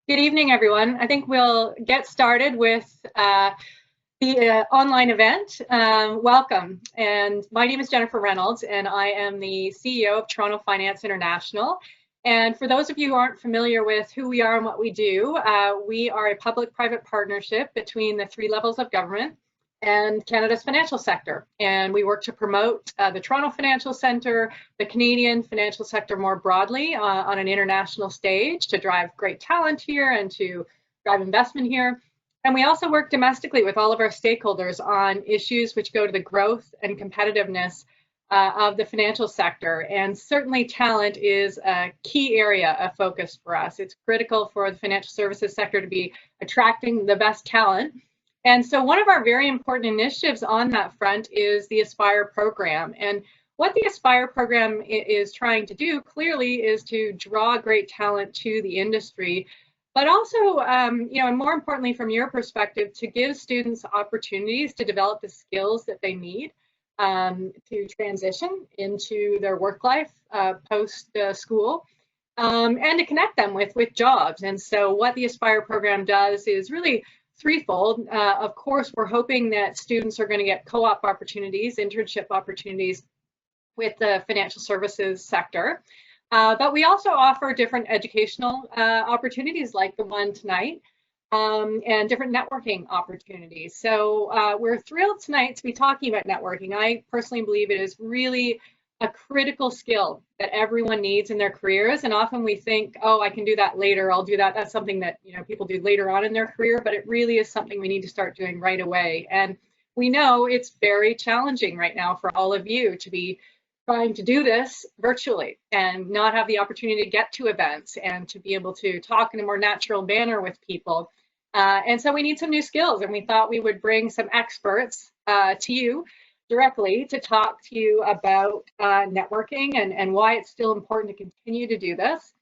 Good evening, everyone. I think we'll get started with the online event. Welcome. And my name is Jennifer Reynolds, and I am the CEO of Toronto Finance International. And for those of you who aren't familiar with who we are and what we do, we are a public-private partnership between the three levels of government and Canada's financial sector. And we work to promote the Toronto Financial Centre, the Canadian financial sector more broadly on an international stage to drive great talent here and to drive investment here. And we also work domestically with all of our stakeholders on issues which go to the growth and competitiveness of the financial sector. And certainly talent is a key area of focus for us. It's critical for the financial services sector to be attracting the best talent. And so one of our very important initiatives on that front is the Aspire program. And what the Aspire program is trying to do clearly is to draw great talent to the industry, but also, and more importantly from your perspective, to give students opportunities to develop the skills that they need to transition into their work life post school. And to connect them with jobs. And so what the Aspire program does is really threefold. Of course, we're hoping that students are going to get co-op opportunities, internship opportunities with the financial services sector. But we also offer different educational opportunities like the one tonight and different networking opportunities. So we're thrilled tonight to be talking about networking. I personally believe it is really a critical skill that everyone needs in their careers. And often we think, oh, I can do that later. I'll do that. That's something that people do later on in their career, but it really is something we need to start doing right away. And we know it's very challenging right now for all of you to be trying to do this virtually and not have the opportunity to get to events and to be able to talk in a more natural manner with people. And so we need some new skills, and we thought we would bring some experts to you directly to talk to you about networking and why it's still important to continue to do this,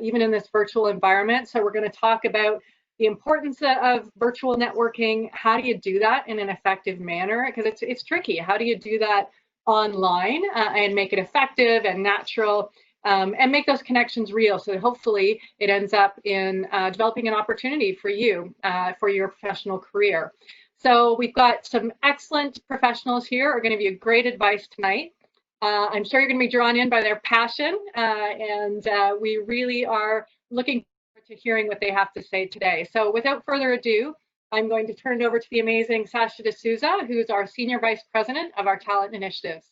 even in this virtual environment. So we're going to talk about the importance of virtual networking. How do you do that in an effective manner? Because it's tricky. How do you do that online and make it effective and natural and make those connections real? So hopefully it ends up in developing an opportunity for you for your professional career. So we've got some excellent professionals here who are going to give you great advice tonight. I'm sure you're going to be drawn in by their passion, and we really are looking forward to hearing what they have to say today. So without further ado, I'm going to turn it over to the amazing Sasha D'Souza, who's our Senior Vice President of our Talent Initiatives.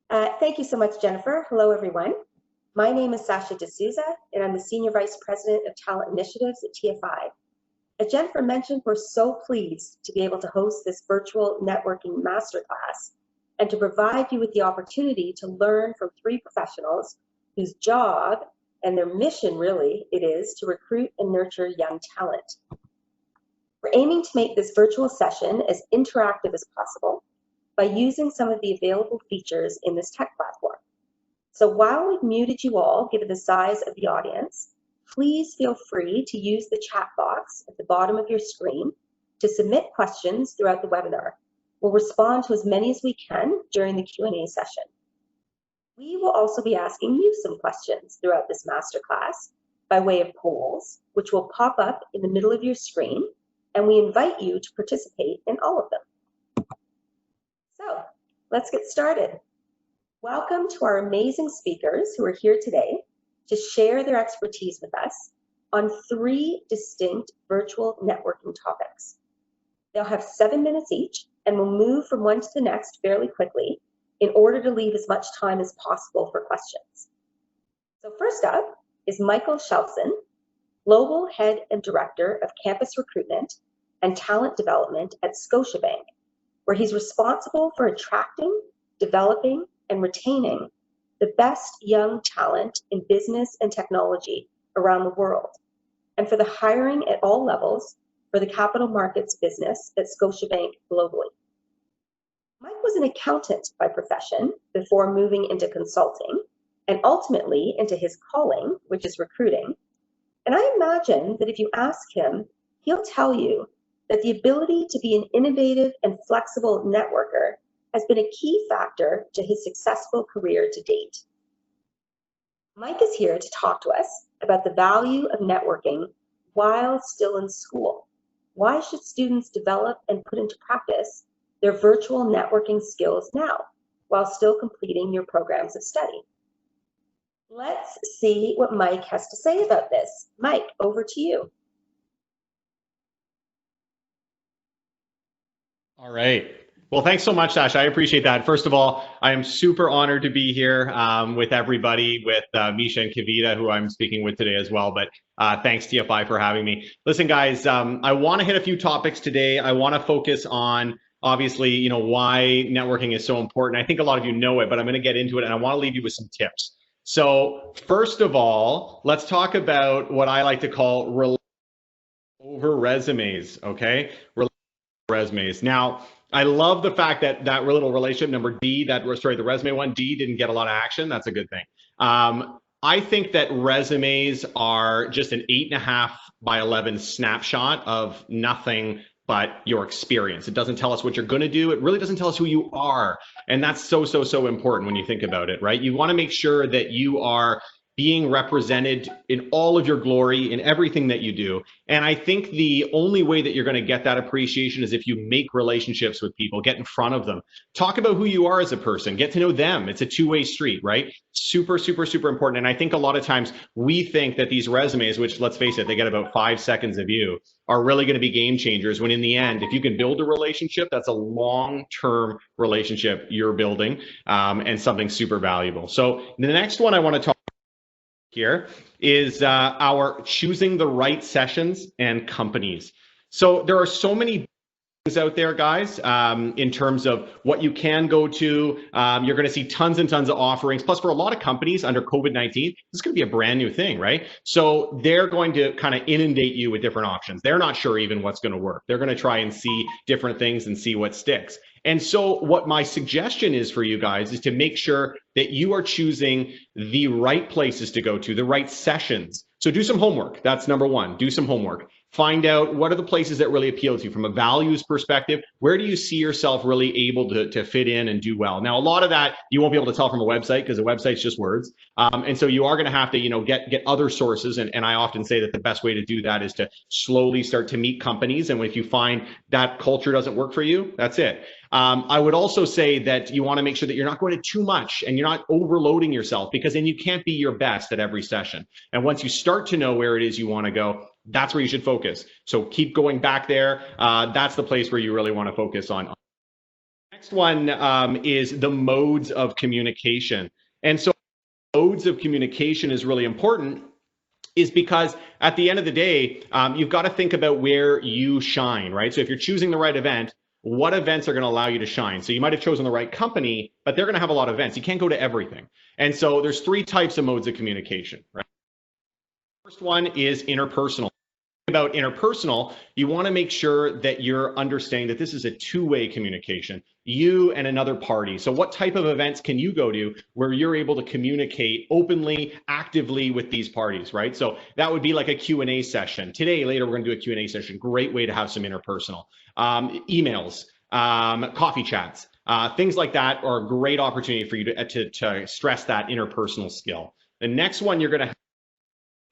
Thank you so much, Jennifer. Hello, everyone. My name is Sasha D'Souza, and I'm the Senior Vice President of Talent Initiatives at TFI. As Jennifer mentioned, we're so pleased to be able to host this virtual networking masterclass and to provide you with the opportunity to learn from three professionals whose job and their mission really it is to recruit and nurture young talent. We're aiming to make this virtual session as interactive as possible by using some of the available features in this tech platform. So while we've muted you all, given the size of the audience, please feel free to use the chat box at the bottom of your screen to submit questions throughout the webinar. We'll respond to as many as we can during the Q&A session. We will also be asking you some questions throughout this masterclass by way of polls, which will pop up in the middle of your screen, and we invite you to participate in all of them. So let's get started. Welcome to our amazing speakers who are here today to share their expertise with us on three distinct virtual networking topics. They'll have 7 minutes each and will move from one to the next fairly quickly in order to leave as much time as possible for questions. So first up is Michael Shelson, Global Head and Director of Campus Recruitment and Talent Development at Scotiabank, where he's responsible for attracting, developing, and retaining the best young talent in business and technology around the world, and for the hiring at all levels for the capital markets business at Scotiabank globally. Mike was an accountant by profession before moving into consulting and ultimately into his calling, which is recruiting. And I imagine that if you ask him, he'll tell you that the ability to be an innovative and flexible networker has been a key factor to his successful career to date. Mike is here to talk to us about the value of networking while still in school? Why should students develop and put into practice their virtual networking skills now while still completing your programs of study? Let's see what Mike has to say about this. Mike, over to you. All right. Well, thanks so much, Sasha. I appreciate that. First of all, I am super honored to be here with everybody, with Misha and Kavita, who I'm speaking with today as well. But thanks, TFI, for having me. Listen, guys, I want to hit a few topics today. I want to focus on, obviously, why networking is so important. I think a lot of you know it, but I'm going to get into it, and I want to leave you with some tips. So first of all, let's talk about what I like to call over resumes, okay? Resumes. Now, I love the fact that that little relationship number D, the resume one, D didn't get a lot of action. That's a good thing. I think that resumes are just an 8.5 by 11 snapshot of nothing but your experience. It doesn't tell us what you're going to do. It really doesn't tell us who you are. And that's so important when you think about it, right? You want to make sure that you are being represented in all of your glory in everything that you do. And I think the only way that you're going to get that appreciation is if you make relationships with people, get in front of them, talk about who you are as a person, get to know them. It's a two-way street, right? Super important. And I think a lot of times we think that these resumes, which, let's face it, they get about 5 seconds of you, are really going to be game changers, when in the end, if you can build a relationship, that's a long-term relationship you're building, and something super valuable. So the next one I want to talk here is our choosing the right sessions and companies. So there are so many things out there, guys, in terms of what you can go to. You're going to see tons and tons of offerings. Plus, for a lot of companies under COVID-19, this is going to be a brand new thing, right? So they're going to kind of inundate you with different options. They're not sure even what's going to work. They're going to try and see different things and see what sticks. And so what my suggestion is for you guys is to make sure that you are choosing the right places to go to, the right sessions. So do some homework. That's number one. Do some homework. Find out what are the places that really appeal to you from a values perspective. Where do you see yourself really able to fit in and do well? Now, a lot of that you won't be able to tell from a website, because a website's just words. And so you are going to have to, get other sources. And I often say that the best way to do that is to slowly start to meet companies. And if you find that culture doesn't work for you, that's it. I would also say that you want to make sure that you're not going to too much and you're not overloading yourself, because then you can't be your best at every session. And once you start to know where it is you want to go, that's where you should focus. So keep going back there. That's the place where you really want to focus on. Next one is the modes of communication. And so modes of communication is really important, is because at the end of the day, you've got to think about where you shine, right? So if you're choosing the right event, what events are going to allow you to shine? So you might have chosen the right company, but they're going to have a lot of events. You can't go to everything. And so there's 3 types of modes of communication, right? First one is interpersonal. About interpersonal, you want to make sure that you're understanding that this is a two-way communication, you and another party. So what type of events can you go to where you're able to communicate openly, actively with these parties, right? So that would be like a Q&A session. Later, we're going to do a Q&A session. Great way to have some interpersonal. Emails, coffee chats, things like that are a great opportunity for you to stress that interpersonal skill. The next one you're going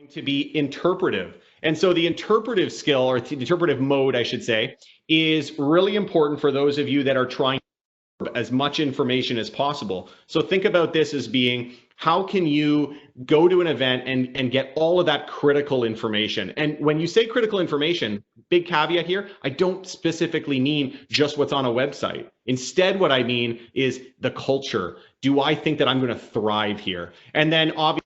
to be interpretive. And so the interpretive skill, or the interpretive mode, I should say, is really important for those of you that are trying to absorb as much information as possible. So think about this as being, how can you go to an event and get all of that critical information? And when you say critical information, big caveat here, I don't specifically mean just what's on a website. Instead, what I mean is the culture. Do I think that I'm going to thrive here? And then obviously,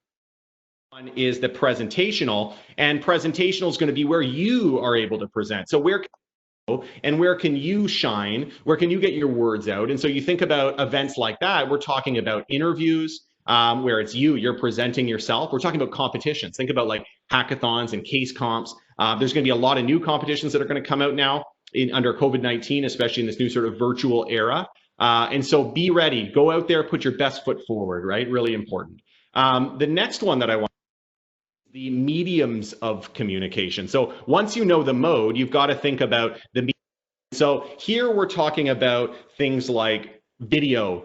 one is the presentational, and presentational is going to be where you are able to present. So where can you shine? Where can you get your words out? And so you think about events like that. We're talking about interviews, where it's you're presenting yourself. We're talking about competitions. Think about like hackathons and case comps. There's going to be a lot of new competitions that are going to come out now under COVID-19, especially in this new sort of virtual era. And so be ready. Go out there, put your best foot forward, right? Really important. The next one that I want, the mediums of communication. So once you know the mode, you've got to think about the medium. So here we're talking about things like video,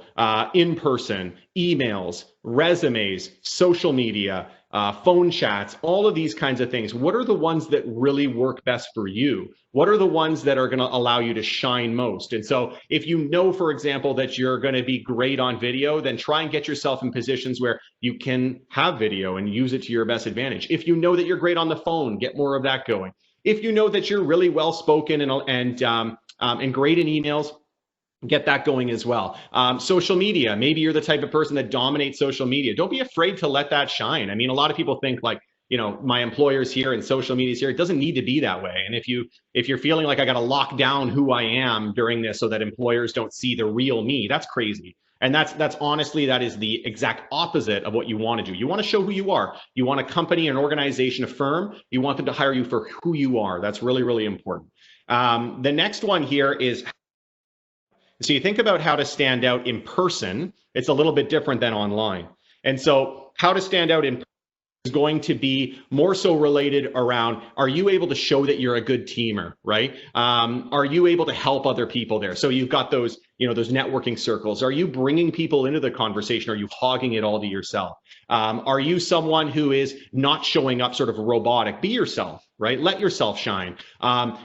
in-person, emails, resumes, social media, phone chats, all of these kinds of things. What are the ones that really work best for you? What are the ones that are going to allow you to shine most? And so if you know, for example, that you're going to be great on video, then try and get yourself in positions where you can have video and use it to your best advantage. If you know that you're great on the phone, get more of that going. If you know that you're really well spoken and great in emails, get that going as well. Social media, maybe you're the type of person that dominates social media. Don't be afraid to let that shine. I mean, a lot of people think like, you know, my employer's here and social media's here. It doesn't need to be that way. And if you're feeling like I got to lock down who I am during this so that employers don't see the real me, that's crazy. And that's honestly, that is the exact opposite of what you want to do. You want to show who you are. You want a company, an organization, a firm. You want them to hire you for who you are. That's really, really important. The next one here is, so you think about how to stand out in person. It's a little bit different than online. And so how to stand out in person is going to be more so related around, are you able to show that you're a good teamer, right? Are you able to help other people there? So you've got those, you know, those networking circles. Are you bringing people into the conversation? Are you hogging it all to yourself? Are you someone who is not showing up sort of robotic? Be yourself, right? Let yourself shine.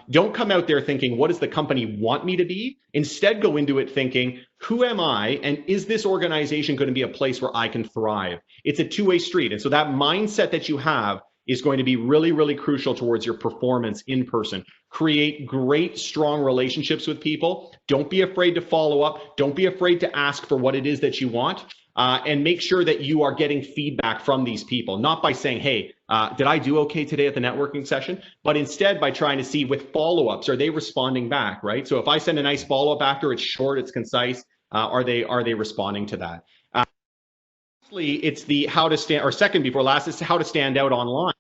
Don't come out there thinking, what does the company want me to be? Instead, go into it thinking, who am I? And is this organization going to be a place where I can thrive? It's a two-way street. And so that mindset that you have is going to be really, really crucial towards your performance in person. Create great, strong relationships with people. Don't be afraid to follow up. Don't be afraid to ask for what it is that you want. And make sure that you are getting feedback from these people, not by saying, hey, did I do okay today at the networking session? But instead by trying to see with follow-ups, are they responding back, right? So if I send a nice follow-up after, it's short, it's concise, are they responding to that? Lastly, it's the how to stand, or second before last, is how to stand out online.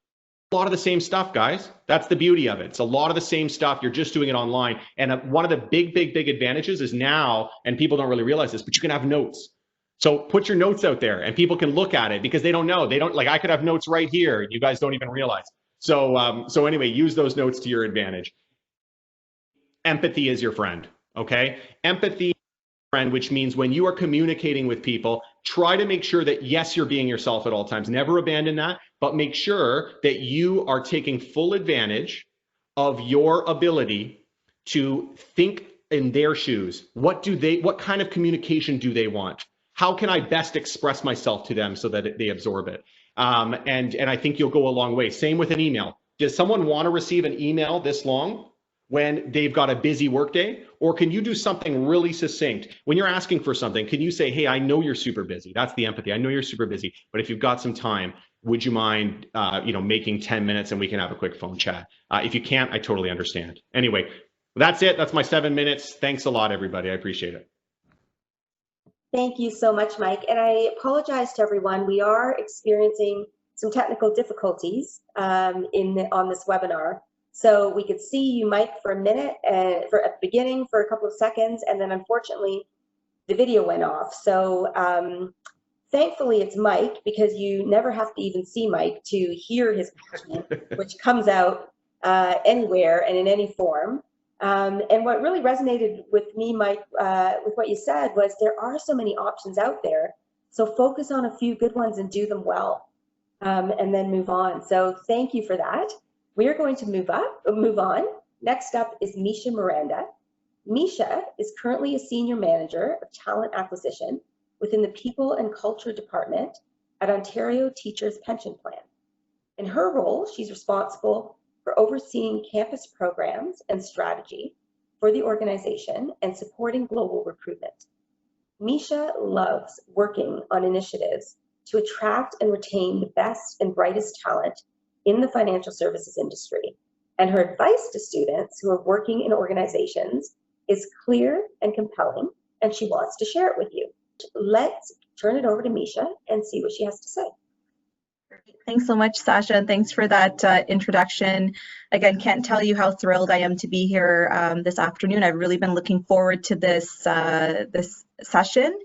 A lot of the same stuff, guys. That's the beauty of it. It's a lot of the same stuff. You're just doing it online. And one of the big advantages is now, and people don't really realize this, but you can have notes. So put your notes out there and people can look at it because they don't know. They don't, like, I could have notes right here. You guys don't even realize. So, so anyway, use those notes to your advantage. Empathy is your friend, okay? Empathy is your friend, which means when you are communicating with people, try to make sure that, yes, you're being yourself at all times. Never abandon that, but make sure that you are taking full advantage of your ability to think in their shoes. What kind of communication do they want? How can I best express myself to them so that they absorb it? And I think you'll go a long way. Same with an email. Does someone want to receive an email this long when they've got a busy workday? Or can you do something really succinct? When you're asking for something, can you say, hey, I know you're super busy. That's the empathy. I know you're super busy, but if you've got some time, would you mind making 10 minutes and we can have a quick phone chat? If you can't, I totally understand. Anyway, that's it. That's my 7 minutes. Thanks a lot, everybody. I appreciate it. Thank you so much, Mike. And I apologize to everyone. We are experiencing some technical difficulties on this webinar. So we could see you, Mike, for a minute, at the beginning for a couple of seconds, and then unfortunately the video went off. So thankfully it's Mike, because you never have to even see Mike to hear his passion, which comes out anywhere and in any form. And what really resonated with me, Mike, with what you said, was there are so many options out there. So focus on a few good ones and do them well, and then move on. So thank you for that. We are going to move on. Next up is Misha Miranda. Misha is currently a senior manager of talent acquisition within the People and Culture Department at Ontario Teachers Pension Plan. In her role, she's responsible for overseeing campus programs and strategy for the organization and supporting global recruitment. Misha loves working on initiatives to attract and retain the best and brightest talent in the financial services industry. And her advice to students who are working in organizations is clear and compelling, and she wants to share it with you. Let's turn it over to Misha and see what she has to say. Thanks so much, Sasha, and thanks for that introduction. Again, can't tell you how thrilled I am to be here this afternoon. I've really been looking forward to this this session,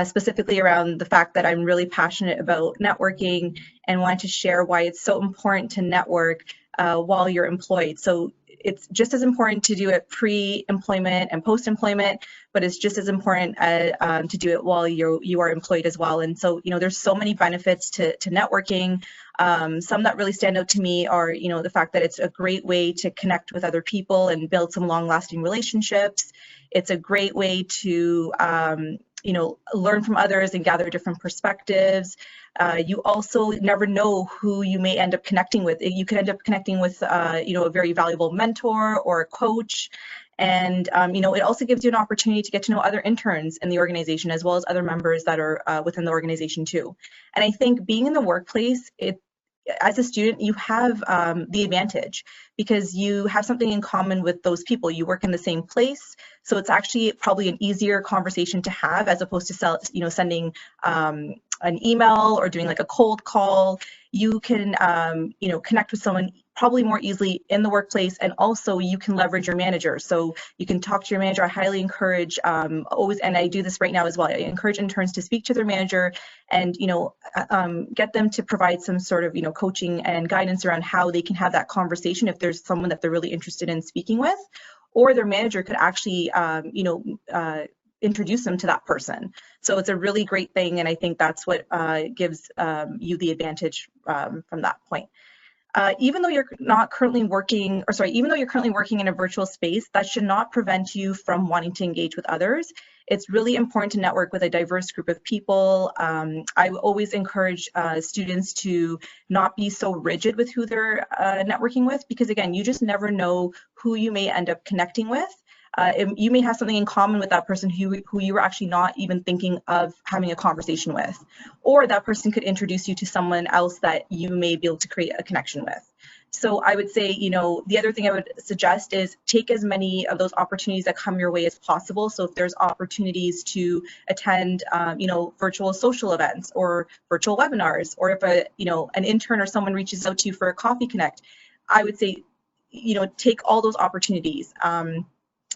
specifically around the fact that I'm really passionate about networking and want to share why it's so important to network while you're employed. So it's just as important to do it pre-employment and post-employment, but it's just as important to do it while you are employed as well. And so, there's so many benefits to networking. Some that really stand out to me are, the fact that it's a great way to connect with other people and build some long-lasting relationships. It's a great way to, learn from others and gather different perspectives. You also never know who you may end up connecting with. You could end up connecting with, a very valuable mentor or a coach. And, it also gives you an opportunity to get to know other interns in the organization, as well as other members that are within the organization too. And I think being in the workplace, as a student, you have the advantage because you have something in common with those people. You work in the same place, so it's actually probably an easier conversation to have as opposed to sending an email or doing like a cold call. You can connect with someone probably more easily in the workplace, and also you can leverage your manager. So you can talk to your manager. I highly encourage always, and I do this right now as well, I encourage interns to speak to their manager and get them to provide some sort of coaching and guidance around how they can have that conversation if there's someone that they're really interested in speaking with, or their manager could actually introduce them to that person. So it's a really great thing, and I think that's what gives you the advantage from that point. Even though you're currently working in a virtual space, that should not prevent you from wanting to engage with others. It's really important to network with a diverse group of people. I always encourage students to not be so rigid with who they're networking with, because again, you just never know who you may end up connecting with. You may have something in common with that person who you were actually not even thinking of having a conversation with, or that person could introduce you to someone else that you may be able to create a connection with. So I would say, the other thing I would suggest is take as many of those opportunities that come your way as possible. So if there's opportunities to attend, virtual social events or virtual webinars, or if an intern or someone reaches out to you for a coffee connect, I would say, take all those opportunities.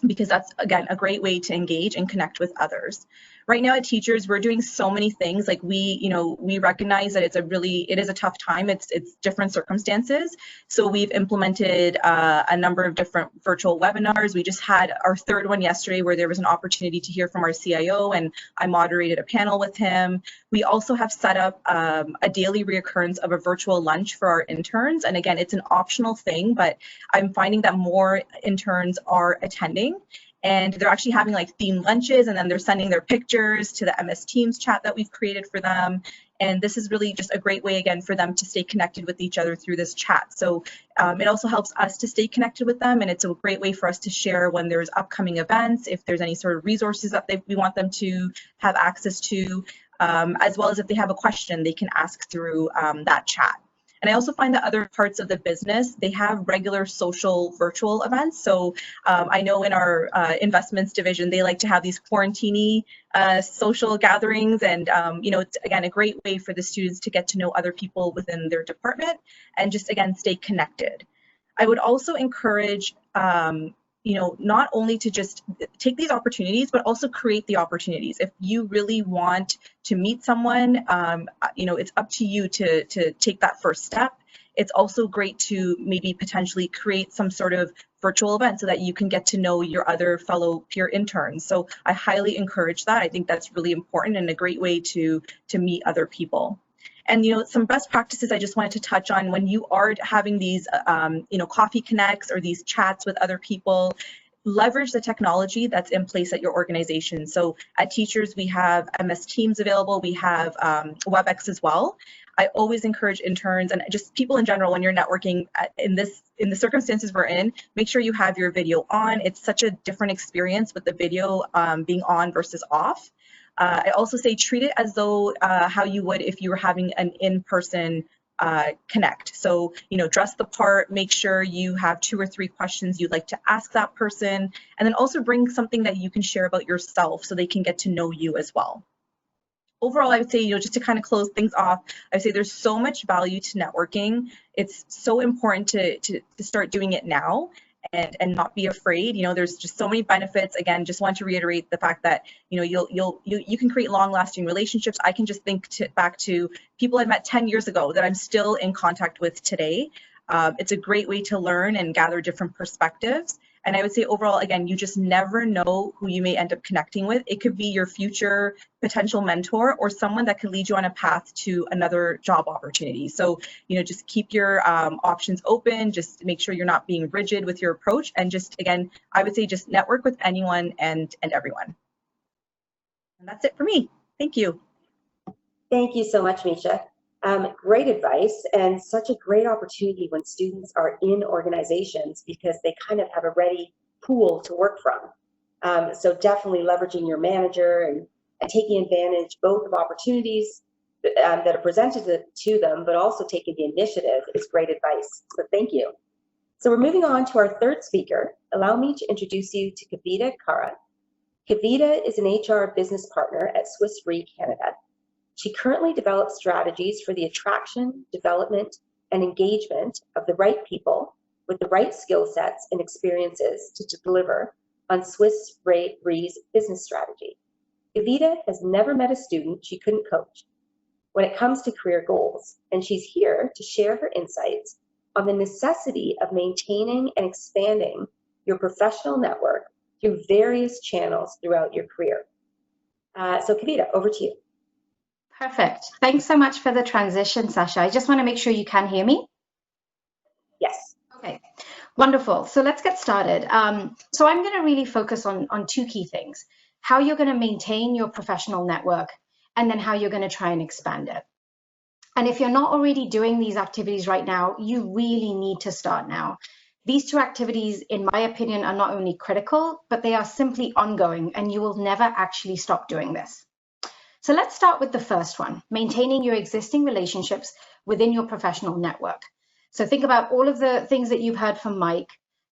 Because that's, again, a great way to engage and connect with others. Right now at Teachers, we're doing so many things. Like we recognize that it is a tough time. It's different circumstances. So we've implemented a number of different virtual webinars. We just had our third one yesterday where there was an opportunity to hear from our CIO, and I moderated a panel with him. We also have set up a daily reoccurrence of a virtual lunch for our interns. And again, it's an optional thing, but I'm finding that more interns are attending. And they're actually having like themed lunches, and then they're sending their pictures to the MS Teams chat that we've created for them. And this is really just a great way, again, for them to stay connected with each other through this chat. So it also helps us to stay connected with them. And it's a great way for us to share when there's upcoming events, if there's any sort of resources that we want them to have access to, as well as if they have a question, they can ask through that chat. And I also find that other parts of the business, they have regular social virtual events. So I know in our investments division, they like to have these quarantini social gatherings. And, it's, again, a great way for the students to get to know other people within their department and just, again, stay connected. I would also encourage, not only to just take these opportunities, but also create the opportunities. If you really want to meet someone, it's up to you to take that first step. It's also great to maybe potentially create some sort of virtual event so that you can get to know your other fellow peer interns. So I highly encourage that. I think that's really important and a great way to meet other people. And, some best practices I just wanted to touch on when you are having these, coffee connects or these chats with other people, leverage the technology that's in place at your organization. So at Teachers, we have MS Teams available. We have WebEx as well. I always encourage interns and just people in general, when you're networking in the circumstances we're in, make sure you have your video on. It's such a different experience with the video being on versus off. I also say treat it as though how you would if you were having an in-person connect. So, dress the part, make sure you have 2 or 3 questions you'd like to ask that person, and then also bring something that you can share about yourself so they can get to know you as well. Overall, I would say, just to kind of close things off, I would say there's so much value to networking. It's so important to start doing it now. And not be afraid. There's just so many benefits. Again, just want to reiterate the fact that you can create long-lasting relationships. I can just think back to people I met 10 years ago that I'm still in contact with today. It's a great way to learn and gather different perspectives. And I would say overall, again, you just never know who you may end up connecting with. It could be your future potential mentor or someone that could lead you on a path to another job opportunity. So, just keep your options open, just make sure you're not being rigid with your approach. And just, again, I would say just network with anyone and everyone. And that's it for me. Thank you. Thank you so much, Misha. Great advice and such a great opportunity when students are in organizations because they kind of have a ready pool to work from. So definitely leveraging your manager and taking advantage both of opportunities that are presented to them, but also taking the initiative is great advice. So thank you. So we're moving on to our third speaker. Allow me to introduce you to Kavita Kara. Kavita is an HR business partner at Swiss Re Canada. She currently develops strategies for the attraction, development, and engagement of the right people with the right skill sets and experiences to deliver on Swiss Re's business strategy. Kavita has never met a student she couldn't coach when it comes to career goals, and she's here to share her insights on the necessity of maintaining and expanding your professional network through various channels throughout your career. So Kavita, over to you. Perfect. Thanks so much for the transition, Sasha. I just want to make sure you can hear me. Yes. Okay, wonderful. So let's get started. So I'm going to really focus on two key things: how you're going to maintain your professional network, and then how you're going to try and expand it. And if you're not already doing these activities right now, you really need to start now. These two activities, in my opinion, are not only critical, but they are simply ongoing, and you will never actually stop doing this. So let's start with the first one, maintaining your existing relationships within your professional network. So think about all of the things that you've heard from Mike.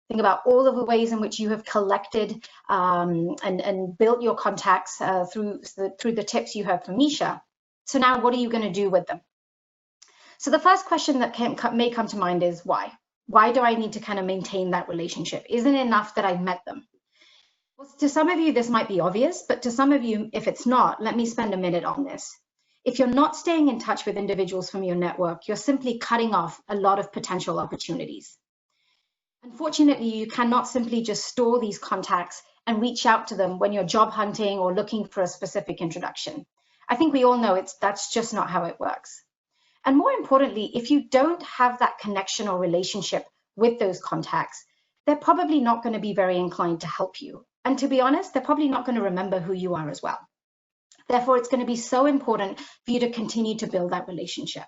Think about all of the ways in which you have collected and built your contacts through the tips you heard from Misha. So now what are you going to do with them? So the first question that may come to mind is why? Why do I need to kind of maintain that relationship? Isn't it enough that I've met them? Well, to some of you, this might be obvious, but to some of you, if it's not, let me spend a minute on this. If you're not staying in touch with individuals from your network, you're simply cutting off a lot of potential opportunities. Unfortunately, you cannot simply just store these contacts and reach out to them when you're job hunting or looking for a specific introduction. I think we all know that's just not how it works. And more importantly, if you don't have that connection or relationship with those contacts, they're probably not going to be very inclined to help you. And to be honest, they're probably not going to remember who you are as well. Therefore, it's going to be so important for you to continue to build that relationship.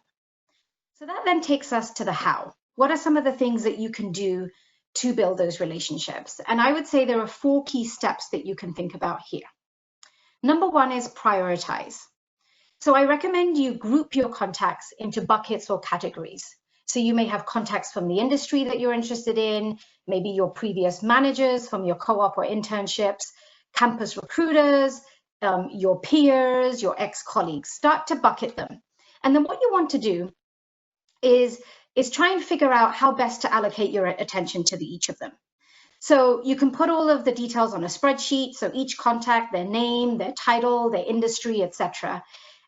So that then takes us to the how. What are some of the things that you can do to build those relationships? And I would say there are 4 key steps that you can think about here. Number 1 is prioritize. So I recommend you group your contacts into buckets or categories. So you may have contacts from the industry that you're interested in, maybe your previous managers from your co-op or internships, campus recruiters, your peers, your ex-colleagues. Start to bucket them. And then what you want to do is try and figure out how best to allocate your attention to each of them. So you can put all of the details on a spreadsheet. So each contact, their name, their title, their industry, etc.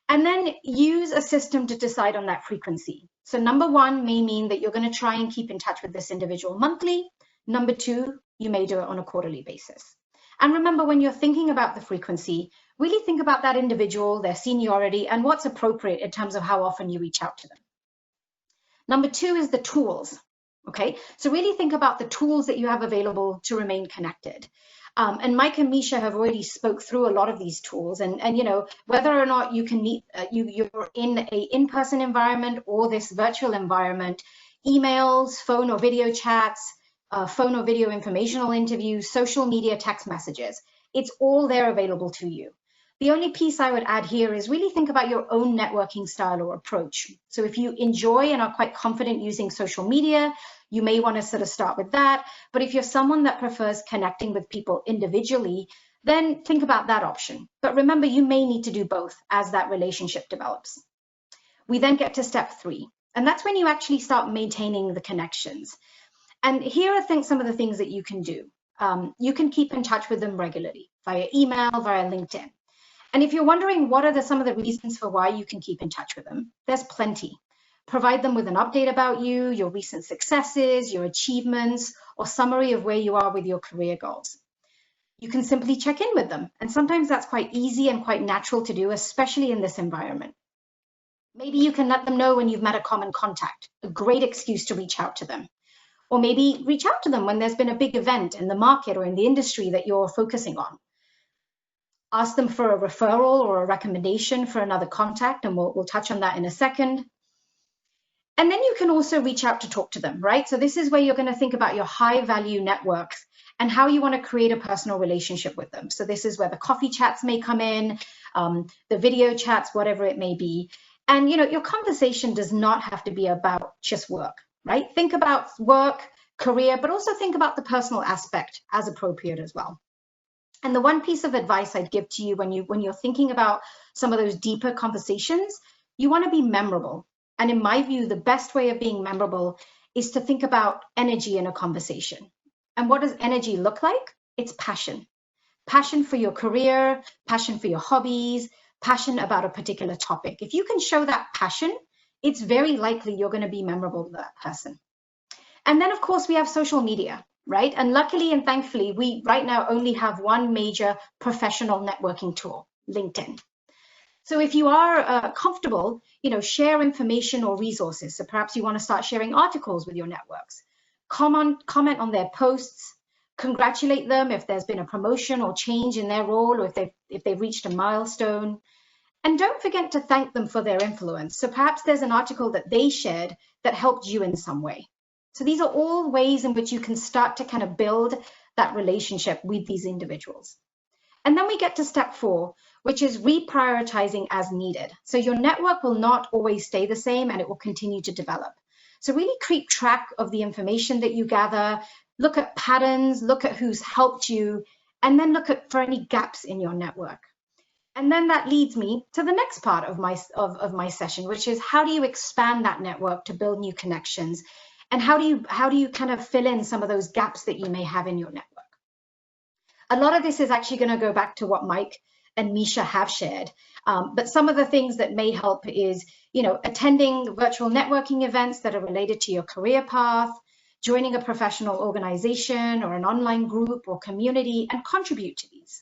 And then use a system to decide on that frequency. So number 1 may mean that you're going to try and keep in touch with this individual monthly. Number 2, you may do it on a quarterly basis. And remember, when you're thinking about the frequency, really think about that individual, their seniority, and what's appropriate in terms of how often you reach out to them. Number 2 is the tools. Okay, so really think about the tools that you have available to remain connected. And Mike and Misha have already spoke through a lot of these tools, and whether or not you can meet, you're in a in-person environment or this virtual environment, emails, phone or video chats, phone or video informational interviews, social media, text messages. It's all there available to you. The only piece I would add here is really think about your own networking style or approach. So if you enjoy and are quite confident using social media, you may want to sort of start with that. But if you're someone that prefers connecting with people individually, then think about that option. But remember, you may need to do both as that relationship develops. We then get to step 3, and that's when you actually start maintaining the connections. And here are some of the things that you can do. You can keep in touch with them regularly via email, via LinkedIn. And if you're wondering what are some of the reasons for why you can keep in touch with them, there's plenty. Provide them with an update about you, your recent successes, your achievements, or summary of where you are with your career goals. You can simply check in with them. And sometimes that's quite easy and quite natural to do, especially in this environment. Maybe you can let them know when you've met a common contact, a great excuse to reach out to them. Or maybe reach out to them when there's been a big event in the market or in the industry that you're focusing on. Ask them for a referral or a recommendation for another contact, and we'll touch on that in a second. And then you can also reach out to talk to them, right? So this is where you're going to think about your high value networks and how you want to create a personal relationship with them. So this is where the coffee chats may come in, the video chats, whatever it may be. And your conversation does not have to be about just work, right? Think about work, career, but also think about the personal aspect as appropriate as well. And the one piece of advice I'd give to you when you're thinking about some of those deeper conversations, you want to be memorable. And in my view, the best way of being memorable is to think about energy in a conversation. And what does energy look like? It's passion. Passion for your career, passion for your hobbies, passion about a particular topic. If you can show that passion, it's very likely you're going to be memorable to that person. And then, of course, we have social media, right? And luckily and thankfully, we right now only have one major professional networking tool, LinkedIn. So if you are comfortable, share information or resources. So perhaps you want to start sharing articles with your networks. Comment on their posts, congratulate them if there's been a promotion or change in their role, or if they've reached a milestone. And don't forget to thank them for their influence. So perhaps there's an article that they shared that helped you in some way. So these are all ways in which you can start to kind of build that relationship with these individuals. And then we get to step 4, which is reprioritizing as needed. So your network will not always stay the same, and it will continue to develop. So really keep track of the information that you gather, look at patterns, look at who's helped you, and then look for any gaps in your network. And then that leads me to the next part of my session, which is how do you expand that network to build new connections? And how do you kind of fill in some of those gaps that you may have in your network? A lot of this is actually going to go back to what Mike and Misha have shared. But some of the things that may help is, attending virtual networking events that are related to your career path, joining a professional organization or an online group or community and contribute to these.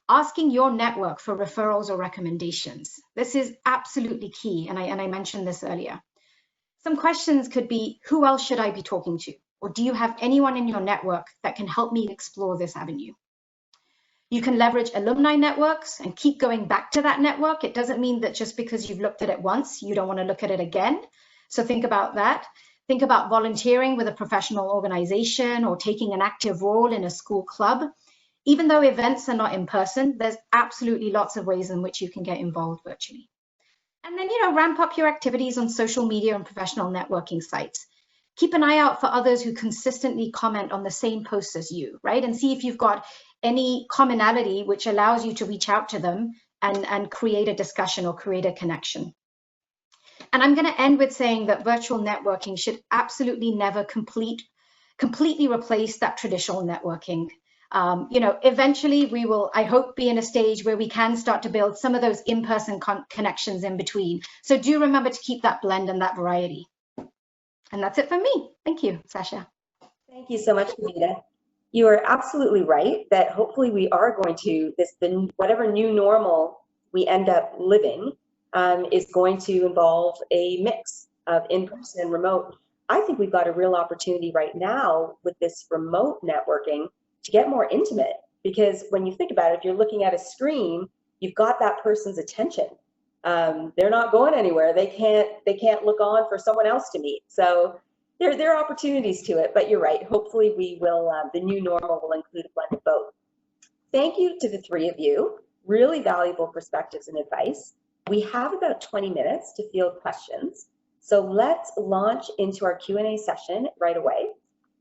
Asking your network for referrals or recommendations. This is absolutely key, and I mentioned this earlier. Some questions could be, who else should I be talking to? Or do you have anyone in your network that can help me explore this avenue? You can leverage alumni networks and keep going back to that network. It doesn't mean that just because you've looked at it once, you don't want to look at it again. So think about that. Think about volunteering with a professional organization or taking an active role in a school club. Even though events are not in person, there's absolutely lots of ways in which you can get involved virtually. And then, ramp up your activities on social media and professional networking sites. Keep an eye out for others who consistently comment on the same posts as you, right? And see if you've got any commonality which allows you to reach out to them and create a discussion or create a connection. And I'm going to end with saying that virtual networking should absolutely never completely replace that traditional networking. Eventually we will, I hope, be in a stage where we can start to build some of those in-person connections in between. So do remember to keep that blend and that variety. And that's it for me. Thank you, Sasha. Thank you so much, Kavita. You are absolutely right that hopefully we are going to, whatever new normal we end up living is going to involve a mix of in-person and remote. I think we've got a real opportunity right now with this remote networking to get more intimate, because when you think about it, if you're looking at a screen, you've got that person's attention. They're not going anywhere. They can't look on for someone else to meet. So there are opportunities to it, but you're right. Hopefully we will, the new normal will include a blend of both. Thank you to the three of you. Really valuable perspectives and advice. We have about 20 minutes to field questions. So let's launch into our Q&A session right away.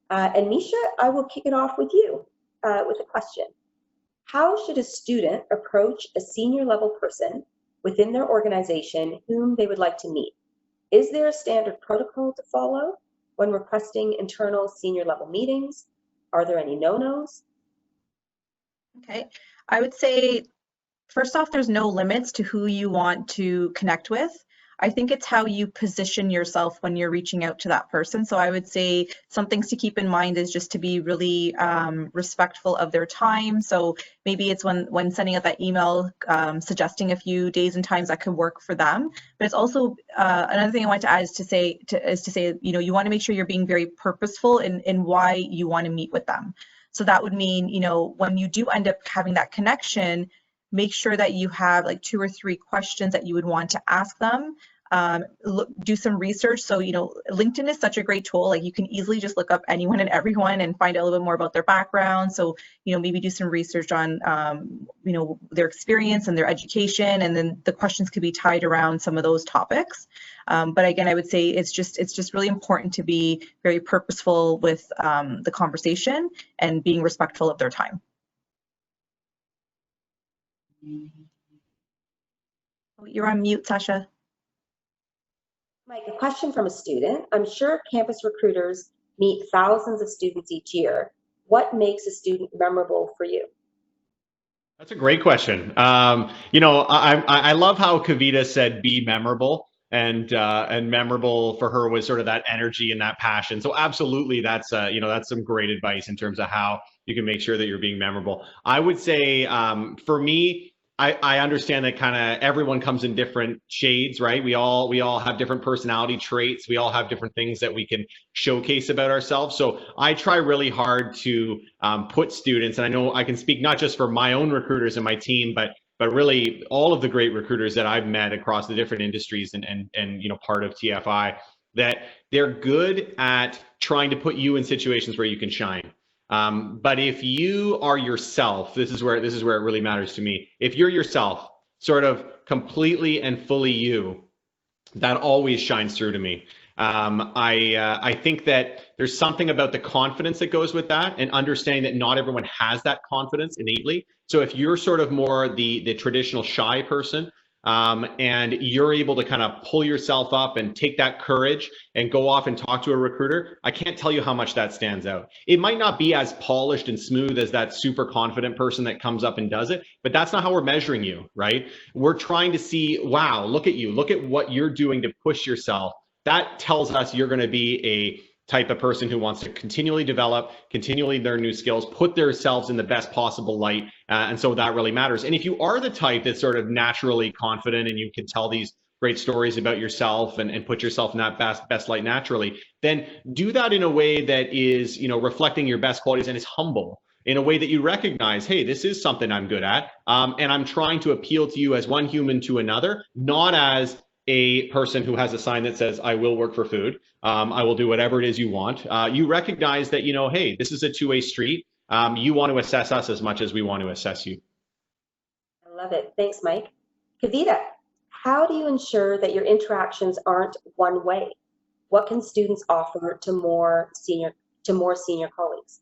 And Misha, I will kick it off with you with a question. How should a student approach a senior level person within their organization whom they would like to meet? Is there a standard protocol to follow when requesting internal senior level meetings? Are there any no-nos? Okay, I would say, first off, there's no limits to who you want to connect with. I think it's how you position yourself when you're reaching out to that person. So I would say some things to keep in mind is just to be really respectful of their time. So maybe it's when sending out that email, suggesting a few days and times that could work for them. But it's also another thing I want to add is to say, you know, you want to make sure you're being very purposeful in why you want to meet with them. So that would mean, you know, when you do end up having that connection, make sure that you have like 2 or 3 questions that you would want to ask them. Do some research. So, you know, LinkedIn is such a great tool. Like you can easily just look up anyone and everyone and find out a little bit more about their background. So, you know, maybe do some research on, you know, their experience and their education. And then the questions could be tied around some of those topics. But again, I would say it's just really important to be very purposeful with the conversation and being respectful of their time. You're on mute, Sasha. Mike, a question from a student. I'm sure campus recruiters meet thousands of students each year. What makes a student memorable for you? That's a great question. You know, I love how Kavita said be memorable, and memorable for her was sort of that energy and that passion. So absolutely, that's you know, that's some great advice in terms of how you can make sure that you're being memorable. I would say for me, I understand that kind of everyone comes in different shades, right? We all have different personality traits. We all have different things that we can showcase about ourselves. So I try really hard to put students, and I know I can speak not just for my own recruiters and my team, but really all of the great recruiters that I've met across the different industries and you know, part of TFI, that they're good at trying to put you in situations where you can shine. But if you are yourself, this is where it really matters to me. If you're yourself, sort of completely and fully you, that always shines through to me. I think that there's something about the confidence that goes with that, and understanding that not everyone has that confidence innately. So if you're sort of more the traditional shy person, and you're able to kind of pull yourself up and take that courage and go off and talk to a recruiter, I can't tell you how much that stands out. It might not be as polished and smooth as that super confident person that comes up and does it, but that's not how we're measuring you, right? We're trying to see, wow, look at you, look at what you're doing to push yourself. That tells us you're going to be a type of person who wants to continually develop, continually learn new skills, put themselves in the best possible light. And so that really matters. And if you are the type that's sort of naturally confident and you can tell these great stories about yourself and put yourself in that best light naturally, then do that in a way that is, you know, reflecting your best qualities and is humble, in a way that you recognize, hey, this is something I'm good at. And I'm trying to appeal to you as one human to another, not as a person who has a sign that says, I will work for food. I will do whatever it is you want. You recognize that, you know, hey, this is a two-way street. You want to assess us as much as we want to assess you. I love it. Thanks, Mike. Kavita, how do you ensure that your interactions aren't one way? What can students offer to more senior colleagues?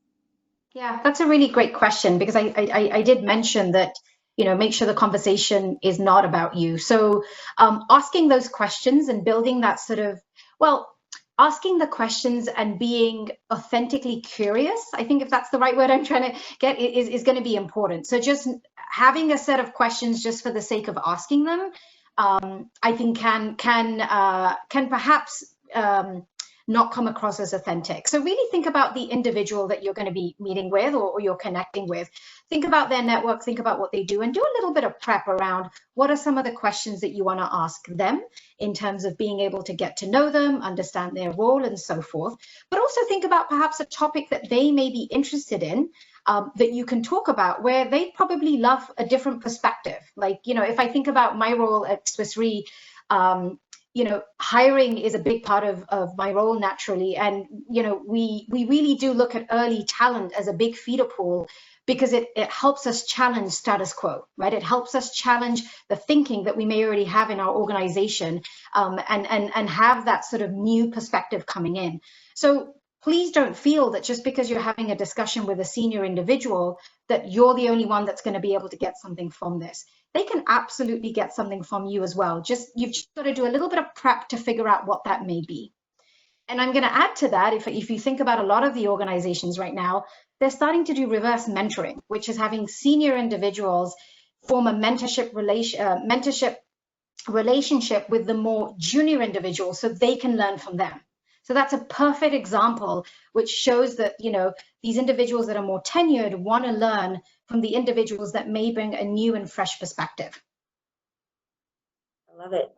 Yeah, that's a really great question, because I did mention that, you know, make sure the conversation is not about you. So asking those questions and building that sort of, well, asking the questions and being authentically curious, I think, if that's the right word I'm trying to get, is going to be important. So just having a set of questions just for the sake of asking them, I think can perhaps not come across as authentic. So really think about the individual that you're going to be meeting with or you're connecting with. Think about their network, think about what they do, and do a little bit of prep around what are some of the questions that you want to ask them in terms of being able to get to know them, understand their role, and so forth. But also think about perhaps a topic that they may be interested in, that you can talk about, where they probably love a different perspective. Like, you know, if I think about my role at Swiss Re, you know, hiring is a big part of my role naturally. And, you know, we really do look at early talent as a big feeder pool, because it helps us challenge status quo, right? It helps us challenge the thinking that we may already have in our organization, and have that sort of new perspective coming in. So please don't feel that just because you're having a discussion with a senior individual that you're the only one that's going to be able to get something from this. They can absolutely get something from you as well. You've just got to do a little bit of prep to figure out what that may be. And I'm going to add to that, if you think about a lot of the organizations right now, they're starting to do reverse mentoring, which is having senior individuals form a mentorship relationship with the more junior individuals so they can learn from them. So that's a perfect example, which shows that, you know, these individuals that are more tenured want to learn from the individuals that may bring a new and fresh perspective. I love it.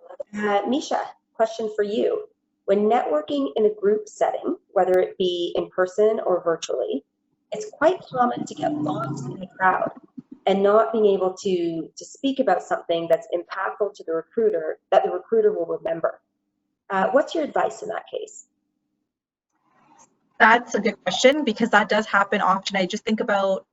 Misha, question for you. When networking in a group setting, whether it be in person or virtually, it's quite common to get lost in the crowd and not being able to speak about something that's impactful to the recruiter that the recruiter will remember. What's your advice in that case? That's a good question, because that does happen often. I just think about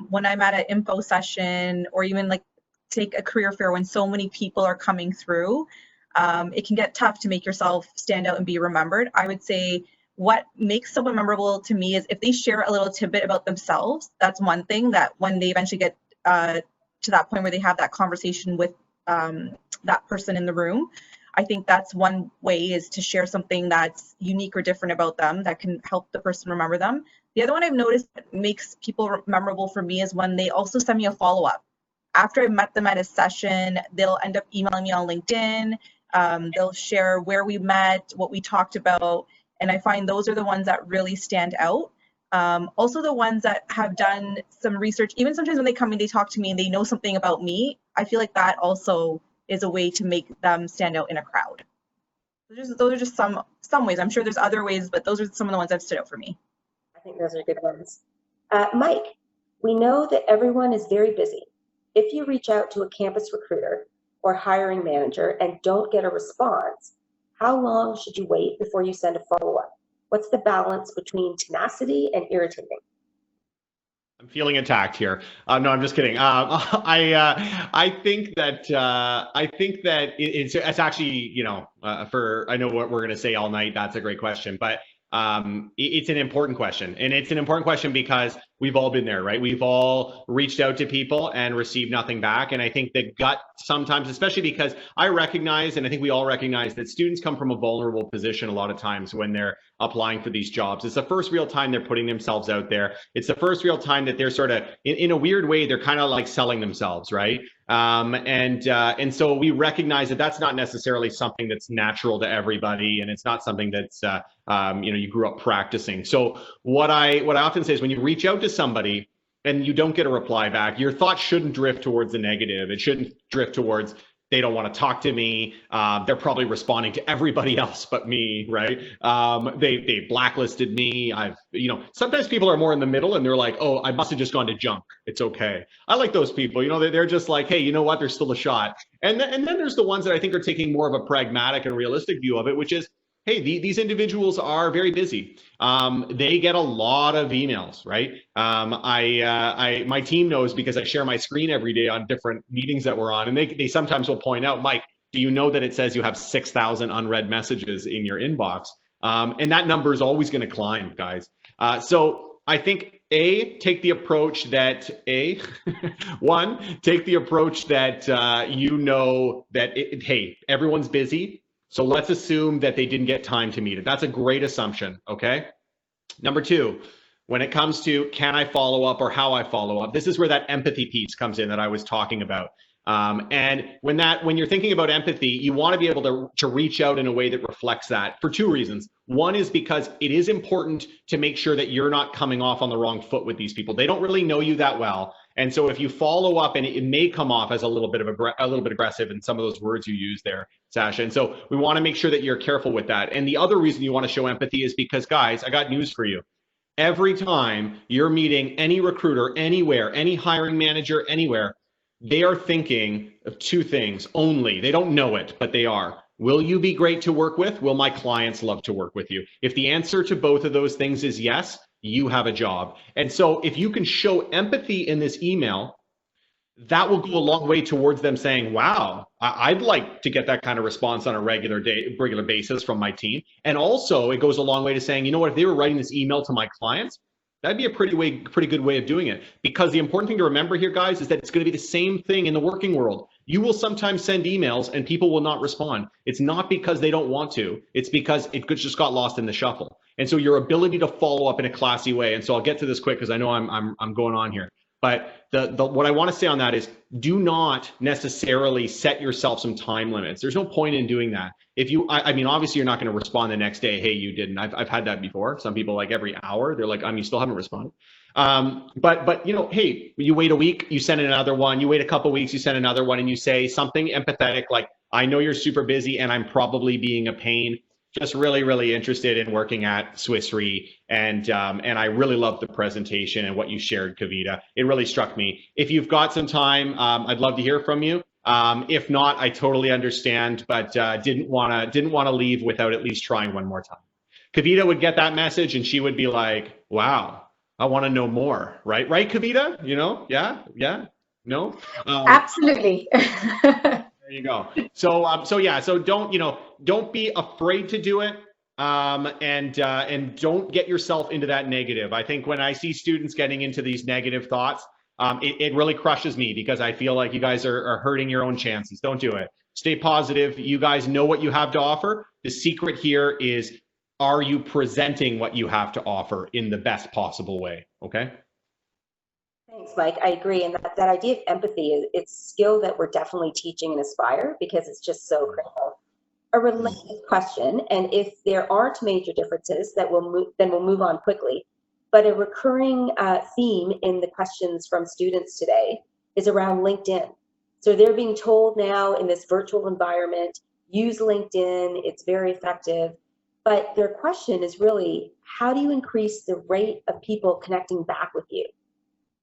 when I'm at an info session, or even like take a career fair when so many people are coming through, it can get tough to make yourself stand out and be remembered. I would say what makes someone memorable to me is if they share a little tidbit about themselves. That's one thing that when they eventually get to that point where they have that conversation with that person in the room, I think that's one way, is to share something that's unique or different about them that can help the person remember them. The other one I've noticed that makes people memorable for me is when they also send me a follow-up. After I've met them at a session, they'll end up emailing me on LinkedIn. They'll share where we met, what we talked about, and I find those are the ones that really stand out. Also the ones that have done some research, even sometimes when they come in, they talk to me and they know something about me. I feel like that also is a way to make them stand out in a crowd. Those are just some ways. I'm sure there's other ways, but those are some of the ones that stood out for me. I think those are good ones. Mike, we know that everyone is very busy. If you reach out to a campus recruiter or hiring manager and don't get a response, how long should you wait before you send a follow-up? What's the balance between tenacity and irritating? I'm feeling attacked here. No, I'm just kidding. I think that it's actually, you know, I know what we're going to say all night. That's a great question, but it's an important question, and it's an important question because we've all been there, right? We've all reached out to people and received nothing back. And I think the gut sometimes, especially because I recognize, and I think we all recognize, that students come from a vulnerable position a lot of times when they're applying for these jobs. It's the first real time they're putting themselves out there. It's the first real time that they're sort of, in a weird way, they're kind of like selling themselves, right? And so we recognize that that's not necessarily something that's natural to everybody, and it's not something that's you grew up practicing. So what I often say is, when you reach out to somebody and you don't get a reply back, your thoughts shouldn't drift towards the negative. It shouldn't drift towards, they don't want to talk to me. They're probably responding to everybody else but me, right? They blacklisted me. Sometimes people are more in the middle and they're like, oh, I must have just gone to junk. It's okay. I like those people. They're just like, hey, you know what? There's still a shot. And then there's the ones that I think are taking more of a pragmatic and realistic view of it, which is, hey, these individuals are very busy. They get a lot of emails, right? My team knows, because I share my screen every day on different meetings that we're on, and they sometimes will point out, Mike, do you know that it says you have 6,000 unread messages in your inbox? And that number is always going to climb, guys. So I think take the approach that hey, everyone's busy. So let's assume that they didn't get time to meet it. That's a great assumption, okay? Number two, when it comes to can I follow up or how I follow up, this is where that empathy piece comes in that I was talking about. And when you're thinking about empathy, you want to be able to reach out in a way that reflects that, for two reasons. One is because it is important to make sure that you're not coming off on the wrong foot with these people. They don't really know you that well. And so if you follow up, and it may come off as a little bit aggressive in some of those words you use there, Sasha. And so we want to make sure that you're careful with that. And the other reason you want to show empathy is because, guys, I got news for you. Every time you're meeting any recruiter anywhere, any hiring manager anywhere, they are thinking of two things only. They don't know it, but they are. Will you be great to work with? Will my clients love to work with you? If the answer to both of those things is yes, you have a job. And so if you can show empathy in this email, that will go a long way towards them saying, wow, I'd like to get that kind of response on a regular basis from my team. And also it goes a long way to saying, you know what, if they were writing this email to my clients, that'd be a pretty good way of doing it. Because the important thing to remember here, guys, is that it's going to be the same thing in the working world. You will sometimes send emails and people will not respond. It's not because they don't want to. It's because it just got lost in the shuffle. And so your ability to follow up in a classy way. And so I'll get to this quick because I know I'm going on here. But what I want to say on that is, do not necessarily set yourself some time limits. There's no point in doing that. If you, I mean, obviously you're not going to respond the next day. Hey, you didn't. I've had that before. Some people, like, every hour, they're like, you still haven't responded. But you know, hey, you wait a week, you send another one. You wait a couple of weeks, you send another one, and you say something empathetic like, I know you're super busy and I'm probably being a pain. Just really, really interested in working at Swiss Re, and I really loved the presentation and what you shared, Kavita. It really struck me. If you've got some time, I'd love to hear from you. If not, I totally understand, but didn't want to leave without at least trying one more time. Kavita would get that message and she would be like, "Wow, I want to know more." Right, Kavita? You know, yeah, no. Absolutely. There you go. So yeah, so don't be afraid to do it, and don't get yourself into that negative. I think when I see students getting into these negative thoughts, it really crushes me, because I feel like you guys are hurting your own chances. Don't do it. Stay positive. You guys know what you have to offer. The secret here is, are you presenting what you have to offer in the best possible way? Okay. Thanks, Mike. I agree. And that idea of empathy, it's a skill that we're definitely teaching in Aspire, because it's just so critical. A related question, and if there aren't major differences, then we'll move on quickly. But a recurring theme in the questions from students today is around LinkedIn. So they're being told now in this virtual environment, use LinkedIn, it's very effective. But their question is really, how do you increase the rate of people connecting back with you?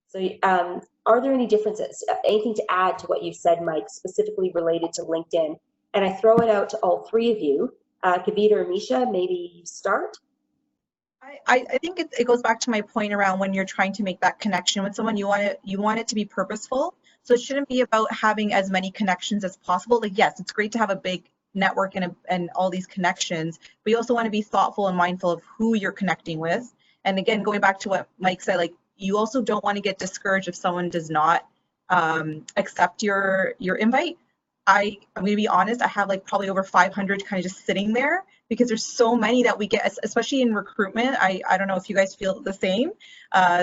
So are there any differences? Anything to add to what you said, Mike, specifically related to LinkedIn? And I throw it out to all three of you. Kavita or Misha, maybe you start. I think it goes back to my point around, when you're trying to make that connection with someone, you want it to be purposeful. So it shouldn't be about having as many connections as possible. Like, yes, it's great to have a big network and all these connections, but you also want to be thoughtful and mindful of who you're connecting with. And again, going back to what Mike said, like, you also don't want to get discouraged if someone does not accept your invite. I'm going to be honest, I have like probably over 500 kind of just sitting there, because there's so many that we get, especially in recruitment. I don't know if you guys feel the same.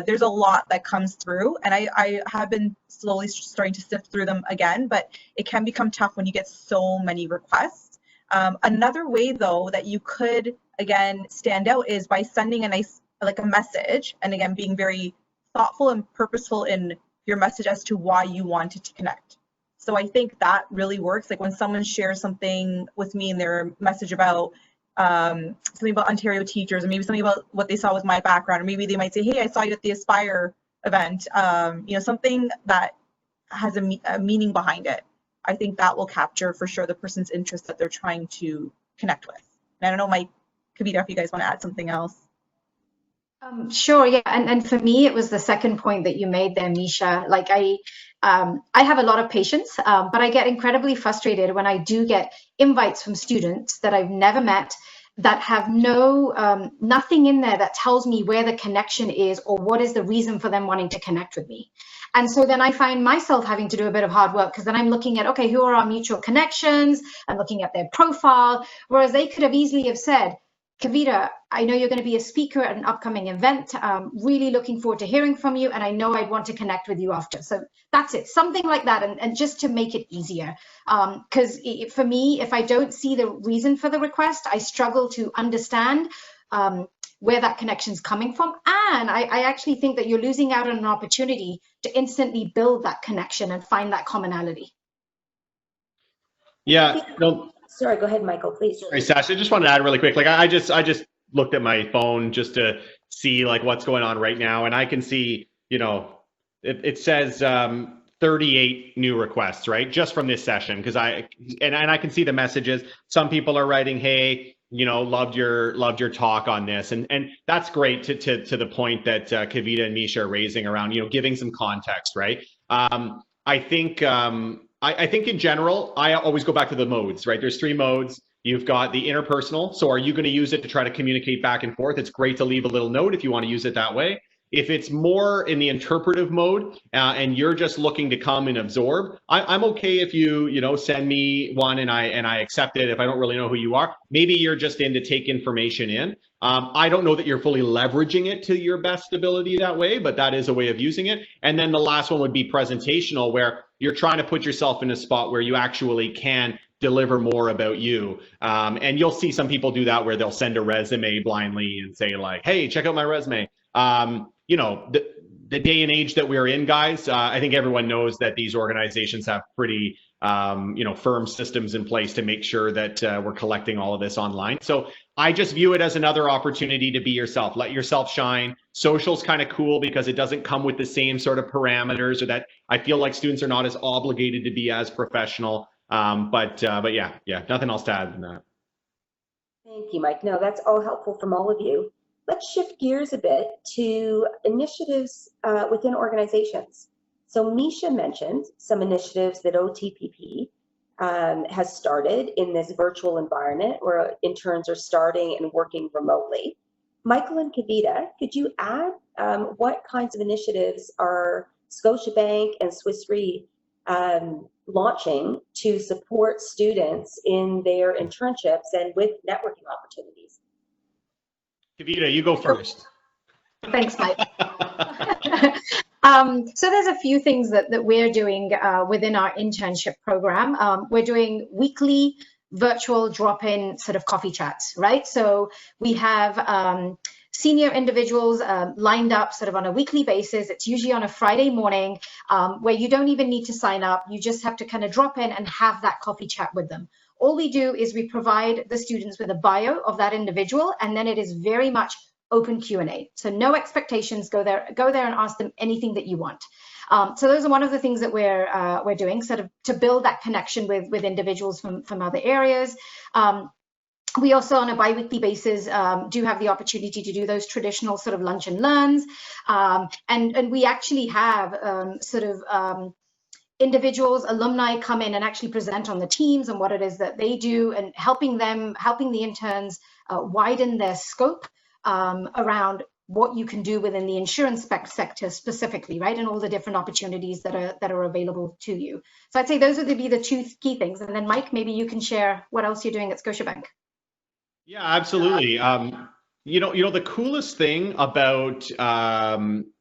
There's a lot that comes through, and I have been slowly starting to sift through them again, but it can become tough when you get so many requests. Another way, though, that you could, again, stand out is by sending a message, and again, being very thoughtful and purposeful in your message as to why you wanted to connect. So I think that really works. Like, when someone shares something with me in their message about something about Ontario teachers, and maybe something about what they saw with my background, or maybe they might say, hey, I saw you at the Aspire event, something that has a meaning behind it. I think that will capture for sure the person's interest that they're trying to connect with. And I don't know, Mike, Kavita, if you guys want to add something else. Sure, yeah, and for me, it was the second point that you made there, Misha. Like, I have a lot of patience, but I get incredibly frustrated when I do get invites from students that I've never met, that have nothing in there that tells me where the connection is or what is the reason for them wanting to connect with me. And so then I find myself having to do a bit of hard work, because then I'm looking at, okay, who are our mutual connections? I'm looking at their profile, whereas they could have easily have said, Kavita, I know you're going to be a speaker at an upcoming event. Really looking forward to hearing from you, and I know I'd want to connect with you after. So that's it, something like that, and just to make it easier. Because for me, if I don't see the reason for the request, I struggle to understand where that connection's coming from. And I actually think that you're losing out on an opportunity to instantly build that connection and find that commonality. Yeah, no. Sorry, go ahead, Michael, please. Sorry, Sasha, I just wanted to add really quick. Like, I just looked at my phone just to see like what's going on right now, and I can see, it says 38 new requests, right, just from this session, because I can see the messages. Some people are writing, hey, loved your talk on this, and that's great to the point that Kavita and Misha are raising around, giving some context, right? I think in general, I always go back to the modes, right? There's 3 modes. You've got the interpersonal. So are you going to use it to try to communicate back and forth? It's great to leave a little note if you want to use it that way. If it's more in the interpretive mode and you're just looking to come and absorb, I'm okay if you send me one and I accept it if I don't really know who you are. Maybe you're just in to take information in. I don't know that you're fully leveraging it to your best ability that way, but that is a way of using it. And then the last one would be presentational, where you're trying to put yourself in a spot where you actually can deliver more about you. And you'll see some people do that where they'll send a resume blindly and say like, hey, check out my resume. The day and age that we're in, guys, I think everyone knows that these organizations have pretty firm systems in place to make sure that we're collecting all of this online. So I just view it as another opportunity to be yourself. Let yourself shine. Social's kind of cool because it doesn't come with the same sort of parameters, or that I feel like students are not as obligated to be as professional. But yeah, nothing else to add than that. Thank you, Mike. No, that's all helpful from all of you. Let's shift gears a bit to initiatives within organizations. So Misha mentioned some initiatives that OTPP has started in this virtual environment where interns are starting and working remotely. Michael and Kavita, could you add what kinds of initiatives are Scotiabank and Swiss Re launching to support students in their internships and with networking opportunities? Kavita, you go first. Thanks, Mike. So there's a few things that we're doing within our internship program. We're doing weekly virtual drop-in sort of coffee chats, right? So we have senior individuals lined up sort of on a weekly basis. It's usually on a Friday morning where you don't even need to sign up. You just have to kind of drop in and have that coffee chat with them. All we do is we provide the students with a bio of that individual, and then it is very much open Q&A. So no expectations. Go there and ask them anything that you want. So those are one of the things that we're doing, sort of to build that connection with individuals from other areas. We also, on a bi-weekly basis, do have the opportunity to do those traditional sort of lunch and learns. And we actually have individuals, alumni come in and actually present on the teams and what it is that they do, and helping the interns widen their scope around what you can do within the insurance sector specifically, right? And all the different opportunities that are available to you. So I'd say those would be the two key things. And then Mike, maybe you can share what else you're doing at Scotiabank. Yeah, absolutely. The coolest thing about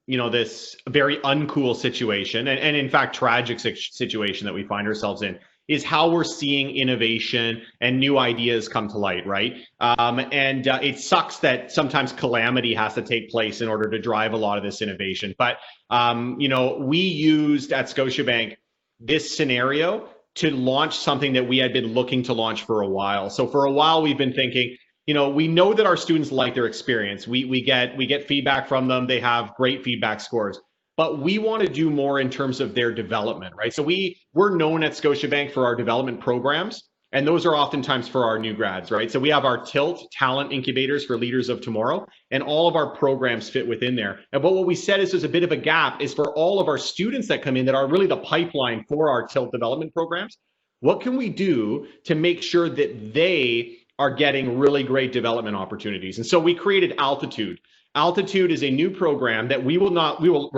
this very uncool situation, and in fact tragic situation that we find ourselves in, is how we're seeing innovation and new ideas come to light, right? It sucks that sometimes calamity has to take place in order to drive a lot of this innovation. But we used at Scotiabank this scenario to launch something that we had been looking to launch for a while. So for a while, we've been thinking, we know that our students like their experience. We get feedback from them. They have great feedback scores, but we want to do more in terms of their development, right? So we're known at Scotiabank for our development programs, and those are oftentimes for our new grads, right? So we have our TILT, Talent Incubators for Leaders of Tomorrow, and all of our programs fit within there. But what we said is there's a bit of a gap is for all of our students that come in that are really the pipeline for our TILT development programs. What can we do to make sure that they are getting really great development opportunities? And so we created Altitude. Altitude is a new program that we're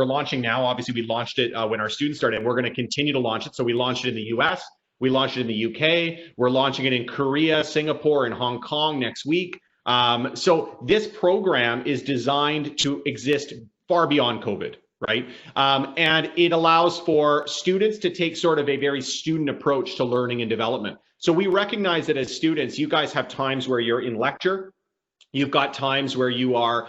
launching now. Obviously, we launched it when our students started, and we're going to continue to launch it. So we launched it in the US, we launched it in the UK, we're launching it in Korea, Singapore, and Hong Kong next week. So this program is designed to exist far beyond COVID, right? And it allows for students to take sort of a very student approach to learning and development. So we recognize that as students, you guys have times where you're in lecture. You've got times where you are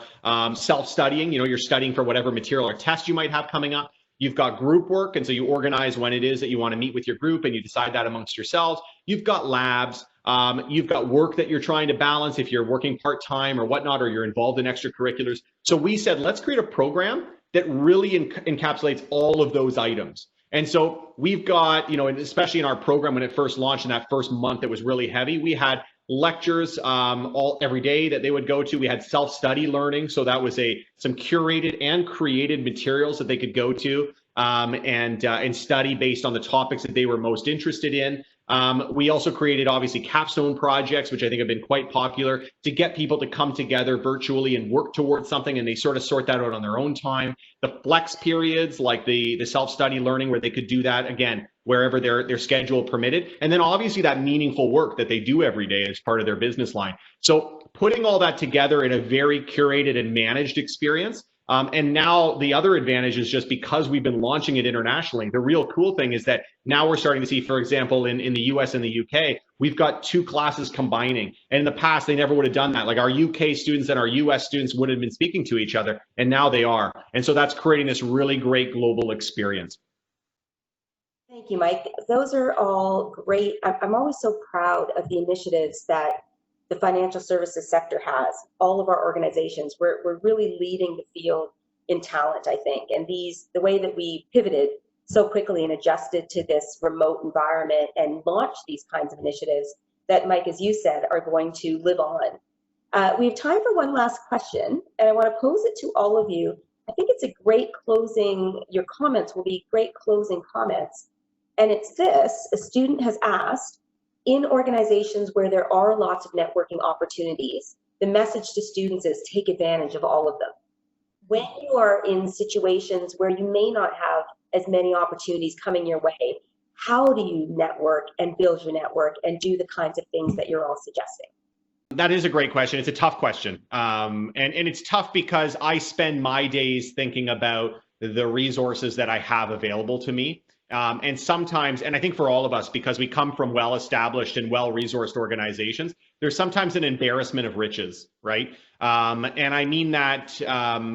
self-studying, you're studying for whatever material or test you might have coming up. You've got group work, and so you organize when it is that you want to meet with your group, and you decide that amongst yourselves. You've got labs. You've got work that you're trying to balance if you're working part-time or whatnot, or you're involved in extracurriculars. So we said, let's create a program that really encapsulates all of those items. And so we've got, especially in our program when it first launched in that first month, it was really heavy. We had lectures every day that they would go to. We had self-study learning, so that was some curated and created materials that they could go to and study based on the topics that they were most interested in. We also created obviously capstone projects, which I think have been quite popular, to get people to come together virtually and work towards something, and they sort of sort that out on their own time. The flex periods, like the self-study learning, where they could do that again wherever their schedule permitted, and then obviously that meaningful work that they do every day as part of their business line. So putting all that together in a very curated and managed experience. And now the other advantage is just because we've been launching it internationally, the real cool thing is that now we're starting to see, for example, in the US and the UK, we've got 2 classes combining. And in the past, they never would have done that. Like our UK students and our US students would have been speaking to each other, and now they are. And so that's creating this really great global experience. Thank you, Mike. Those are all great. I'm always so proud of the initiatives that the financial services sector has. All of our organizations, we're really leading the field in talent, I think. And the way that we pivoted so quickly and adjusted to this remote environment and launched these kinds of initiatives that, Mike, as you said, are going to live on. We have time for one last question, and I want to pose it to all of you. I think it's a great closing, your comments will be great closing comments. And it's this: a student has asked, in organizations where there are lots of networking opportunities, the message to students is take advantage of all of them. When you are in situations where you may not have as many opportunities coming your way, how do you network and build your network and do the kinds of things that you're all suggesting? That is a great question. It's a tough question. And it's tough because I spend my days thinking about the resources that I have available to me. And sometimes, and I think for all of us, because we come from well-established and well-resourced organizations, there's sometimes an embarrassment of riches, right? And I mean that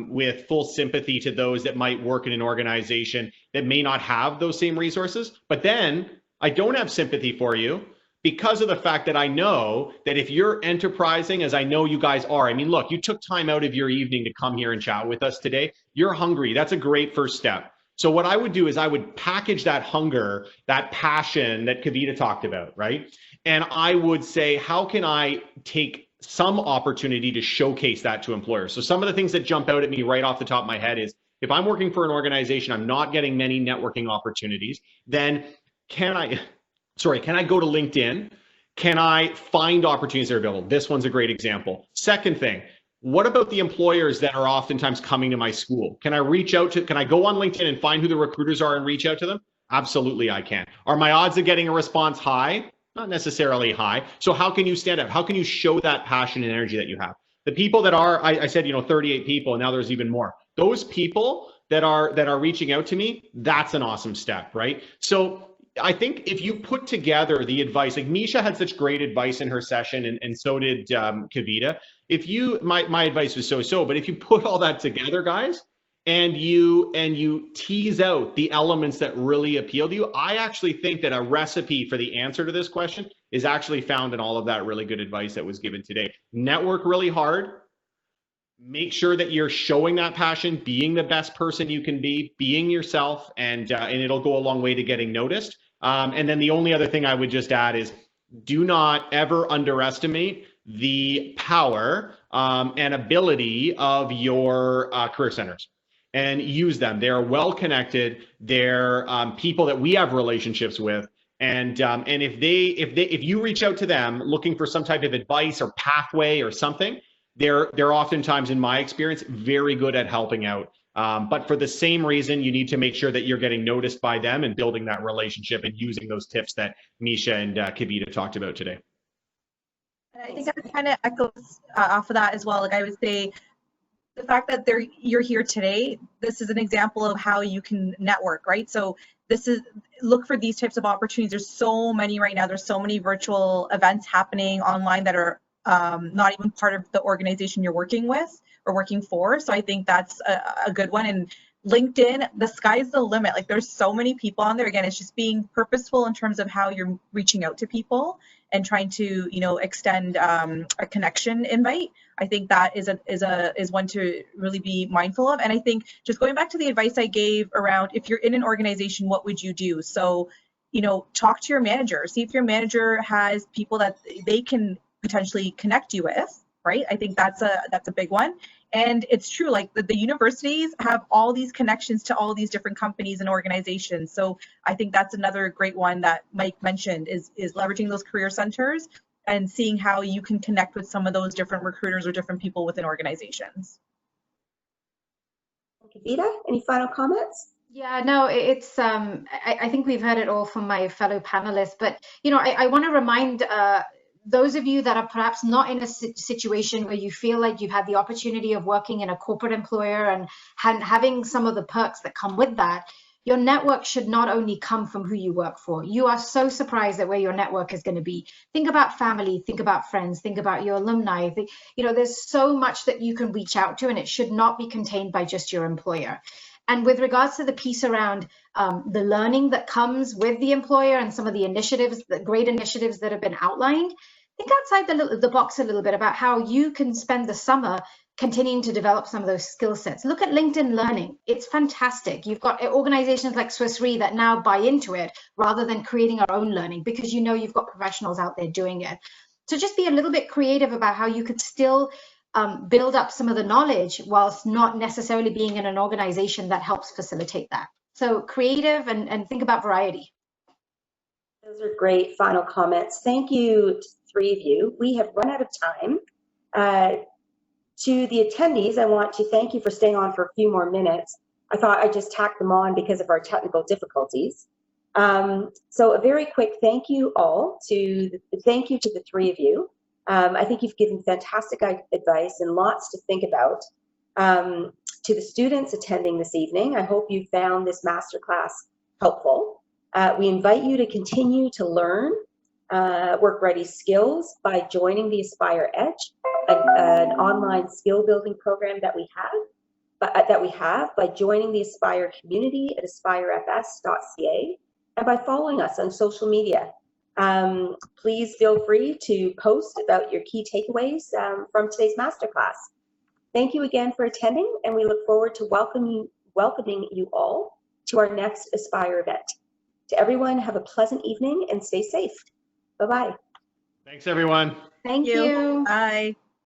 with full sympathy to those that might work in an organization that may not have those same resources. But then I don't have sympathy for you because of the fact that I know that if you're enterprising, as I know you guys are, I mean, look, you took time out of your evening to come here and chat with us today. You're hungry. That's a great first step. So what I would do is I would package that hunger, that passion that Kavita talked about, right? And I would say, how can I take some opportunity to showcase that to employers? So some of the things that jump out at me right off the top of my head is, if I'm working for an organization, I'm not getting many networking opportunities, then can I go to LinkedIn? Can I find opportunities that are available? This one's a great example. Second thing, what about the employers that are oftentimes coming to my school? Can I go on LinkedIn and find who the recruiters are and reach out to them? Absolutely, I can. Are my odds of getting a response high? Not necessarily high. So how can you stand out? How can you show that passion and energy that you have? The people that are, I said, 38 people, and now there's even more. Those people that are reaching out to me, that's an awesome step, right? So I think if you put together the advice, like Misha had such great advice in her session, and so did Kavita. If you, my advice was so, but if you put all that together, guys, and you tease out the elements that really appeal to you, I actually think that a recipe for the answer to this question is actually found in all of that really good advice that was given today. Network really hard. Make sure that you're showing that passion, being the best person you can be, being yourself, and it'll go a long way to getting noticed. And then the only other thing I would just add is, do not ever underestimate the power and ability of your career centers, and use them. They're well connected. They're people that we have relationships with. And if you reach out to them looking for some type of advice or pathway or something, they're oftentimes, in my experience, very good at helping out. But for the same reason, you need to make sure that you're getting noticed by them and building that relationship and using those tips that Misha and Kavita talked about today. I think that kind of echoes off of that as well. Like I would say, the fact that you're here today, this is an example of how you can network, right? So look for these types of opportunities. There's so many right now. There's so many virtual events happening online that are not even part of the organization you're working with or working for. So I think that's a good one. And LinkedIn, the sky's the limit. Like there's so many people on there. Again, it's just being purposeful in terms of how you're reaching out to people and trying to, extend a connection invite. I think that is one to really be mindful of. And I think just going back to the advice I gave around, if you're in an organization, what would you do? So, talk to your manager, see if your manager has people that they can potentially connect you with, right? I think that's a big one. And it's true, like the universities have all these connections to all these different companies and organizations. So I think that's another great one that Mike mentioned is leveraging those career centers and seeing how you can connect with some of those different recruiters or different people within organizations. Kavita, any final comments? Yeah, no, it's I think we've heard it all from my fellow panelists, but you know, I want to remind those of you that are perhaps not in a situation where you feel like you've had the opportunity of working in a corporate employer and having some of the perks that come with that. Your network should not only come from who you work for. You are so surprised at where your network is going to be. Think about family, think about friends, think about your alumni. You know, there's so much that you can reach out to, and it should not be contained by just your employer. And with regards to the piece around the learning that comes with the employer and some of the initiatives, the great initiatives that have been outlined, think outside the box a little bit about how you can spend the summer continuing to develop some of those skill sets. Look at LinkedIn Learning. It's fantastic. You've got organizations like Swiss Re that now buy into it rather than creating our own learning, because you know you've got professionals out there doing it. So just be a little bit creative about how you could still build up some of the knowledge whilst not necessarily being in an organization that helps facilitate that. So creative and think about variety. Those are great final comments. Thank you to the three of you. We have run out of time. To the attendees, I want to thank you for staying on for a few more minutes. I thought I'd just tack them on because of our technical difficulties. So a very quick thank you all to the three of you. I think you've given fantastic advice and lots to think about. To the students attending this evening, I hope you found this masterclass helpful. We invite you to continue to learn work-ready skills by joining the Aspire Edge, an online skill building program that we have by joining the Aspire community at aspirefs.ca and by following us on social media. Please feel free to post about your key takeaways from today's masterclass. Thank you again for attending, and we look forward to welcoming you all to our next Aspire event. To everyone, have a pleasant evening and stay safe. Bye-bye. Thanks, everyone. Thank you. Bye.